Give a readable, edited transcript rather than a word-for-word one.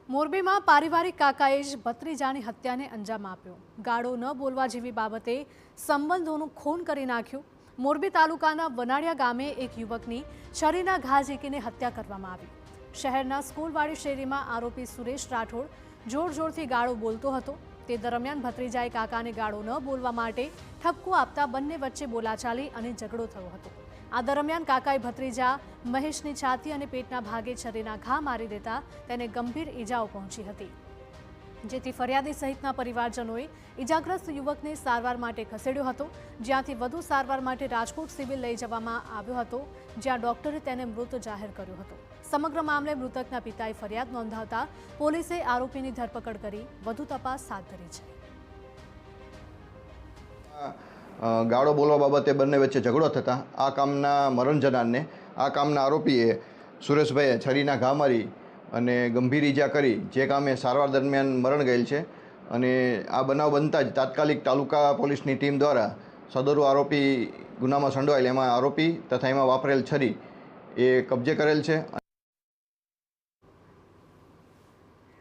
મોરબીમાં પારિવારિક કાકાએ જ ભત્રીજાની હત્યાને અંજામ આપ્યો। ગાળો ન બોલવા જેવી બાબતે સંબંધોનું ખૂન કરી નાખ્યું। મોરબી તાલુકાના વનાડિયા ગામે એક યુવકની છરીના ઘા ઝીકીને હત્યા કરવામાં આવી। શહેરના સ્કૂલવાડી શેરીમાં આરોપી સુરેશ રાઠોડ જોરજોરથી ગાળો બોલતો હતો। તે દરમિયાન ભત્રીજાએ કાકાને ગાળો ન બોલવા માટે ઠપકો આપતા બંને વચ્ચે બોલાચાલી અને ઝઘડો થયો હતો। આ દરમિયાન કાકાએ ભત્રીજા મહેશની છાતી અને પેટના ભાગે છરીના ઘા મારી દેતા તેને ગંભીર ઈજાઓ પહોંચી હતી, જેથી ફરિયાદી સહિતના પરિવારજનોએ ઈજાગ્રસ્ત યુવકને સારવાર માટે ખસેડ્યો હતો, જ્યાંથી વધુ સારવાર માટે રાજકોટ સિવિલ લઈ જવામાં આવ્યો હતો, જ્યાં ડોક્ટરે તેને મૃત જાહેર કર્યો હતો। સમગ્ર મામલે મૃતકના પિતાએ ફરિયાદ નોંધાવતા પોલીસે આરોપીની ધરપકડ કરી વધુ તપાસ હાથ ધરી છે। ગાળો બોલવા બાબતે બંને વચ્ચે ઝઘડો થતાં આ કામના મરણ જનારને આ કામના આરોપીએ સુરેશભાઈએ છરીના ઘા મારી અને ગંભીર ઈજા કરી, જે કામે સારવાર દરમિયાન મરણ ગયેલ છે। અને આ બનાવ બનતા જ તાત્કાલિક તાલુકા પોલીસની ટીમ દ્વારા સદરુ આરોપી ગુનામાં સંડોવાયેલ એમાં આરોપી તથા એમાં વાપરેલ છરી એ કબજે કરેલ છે।